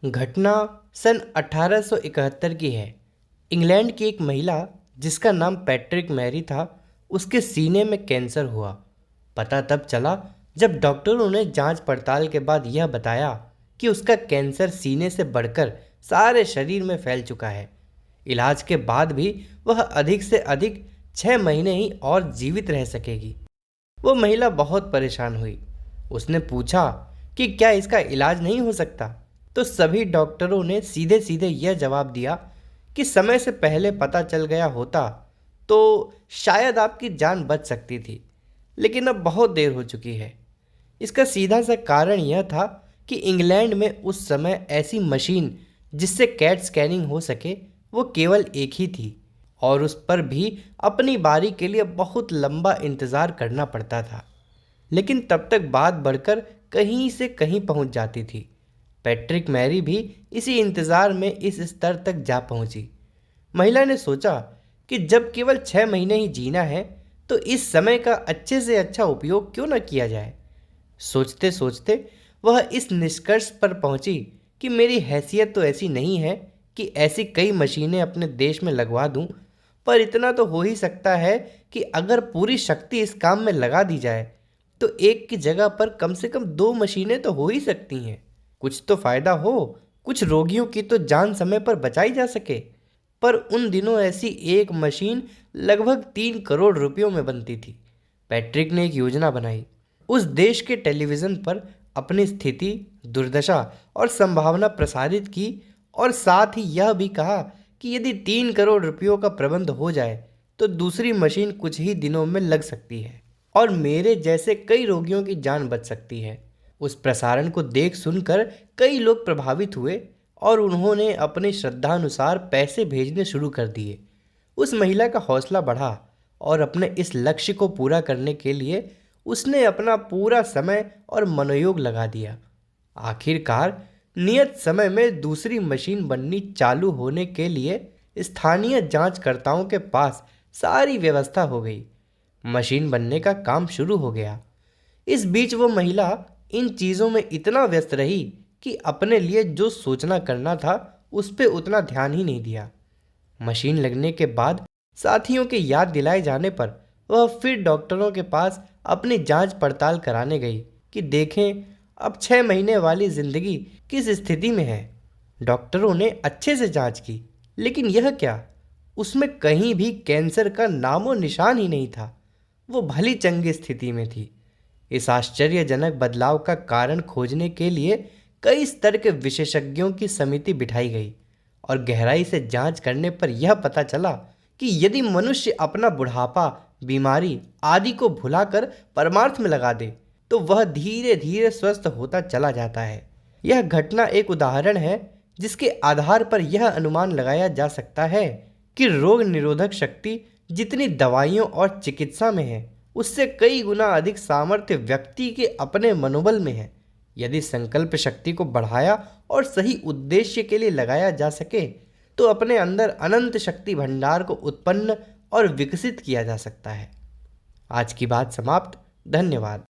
घटना सन 1871 की है। इंग्लैंड की एक महिला जिसका नाम पैट्रिक मैरी था, उसके सीने में कैंसर हुआ। पता तब चला जब डॉक्टरों ने जांच पड़ताल के बाद यह बताया कि उसका कैंसर सीने से बढ़कर सारे शरीर में फैल चुका है। इलाज के बाद भी वह अधिक से अधिक 6 महीने ही और जीवित रह सकेगी। वो महिला बहुत परेशान हुई। उसने पूछा कि क्या इसका इलाज नहीं हो सकता। तो सभी डॉक्टरों ने सीधे सीधे यह जवाब दिया कि समय से पहले पता चल गया होता तो शायद आपकी जान बच सकती थी, लेकिन अब बहुत देर हो चुकी है। इसका सीधा सा कारण यह था कि इंग्लैंड में उस समय ऐसी मशीन जिससे कैट स्कैनिंग हो सके वो केवल एक ही थी, और उस पर भी अपनी बारी के लिए बहुत लंबा इंतज़ार करना पड़ता था। लेकिन तब तक बात बढ़कर कहीं से कहीं पहुंच जाती थी। पैट्रिक मैरी भी इसी इंतज़ार में इस स्तर तक जा पहुंची। महिला ने सोचा कि जब केवल 6 महीने ही जीना है तो इस समय का अच्छे से अच्छा उपयोग क्यों न किया जाए। सोचते सोचते वह इस निष्कर्ष पर पहुंची कि मेरी हैसियत तो ऐसी नहीं है कि ऐसी कई मशीनें अपने देश में लगवा दूं, पर इतना तो हो ही सकता है कि अगर पूरी शक्ति इस काम में लगा दी जाए तो एक की जगह पर कम से कम 2 मशीनें तो हो ही सकती हैं। कुछ तो फायदा हो, कुछ रोगियों की तो जान समय पर बचाई जा सके। पर उन दिनों ऐसी एक मशीन लगभग 3 करोड़ रुपयों में बनती थी। पैट्रिक ने एक योजना बनाई। उस देश के टेलीविज़न पर अपनी स्थिति, दुर्दशा और संभावना प्रसारित की, और साथ ही यह भी कहा कि यदि 3 करोड़ रुपयों का प्रबंध हो जाए तो दूसरी मशीन कुछ ही दिनों में लग सकती है और मेरे जैसे कई रोगियों की जान बच सकती है। उस प्रसारण को देख सुनकर कई लोग प्रभावित हुए और उन्होंने अपनी श्रद्धानुसार पैसे भेजने शुरू कर दिए। उस महिला का हौसला बढ़ा और अपने इस लक्ष्य को पूरा करने के लिए उसने अपना पूरा समय और मनोयोग लगा दिया। आखिरकार नियत समय में दूसरी मशीन बननी चालू होने के लिए स्थानीय जांचकर्ताओं के पास सारी व्यवस्था हो गई। मशीन बनने का काम शुरू हो गया। इस बीच वो महिला इन चीज़ों में इतना व्यस्त रही कि अपने लिए जो सोचना करना था उस पे उतना ध्यान ही नहीं दिया। मशीन लगने के बाद साथियों के याद दिलाए जाने पर वह फिर डॉक्टरों के पास अपनी जांच पड़ताल कराने गई कि देखें अब 6 महीने वाली जिंदगी किस स्थिति में है। डॉक्टरों ने अच्छे से जांच की, लेकिन यह क्या, उसमें कहीं भी कैंसर का नामो निशान ही नहीं था। वो भली चंगी स्थिति में थी। इस आश्चर्यजनक बदलाव का कारण खोजने के लिए कई स्तर के विशेषज्ञों की समिति बिठाई गई, और गहराई से जांच करने पर यह पता चला कि यदि मनुष्य अपना बुढ़ापा, बीमारी आदि को भुलाकर परमार्थ में लगा दे तो वह धीरे धीरे स्वस्थ होता चला जाता है। यह घटना एक उदाहरण है जिसके आधार पर यह अनुमान लगाया जा सकता है कि रोग निरोधक शक्ति जितनी दवाइयों और चिकित्सा में है उससे कई गुना अधिक सामर्थ्य व्यक्ति के अपने मनोबल में है। यदि संकल्प शक्ति को बढ़ाया और सही उद्देश्य के लिए लगाया जा सके तो अपने अंदर अनंत शक्ति भंडार को उत्पन्न और विकसित किया जा सकता है। आज की बात समाप्त। धन्यवाद।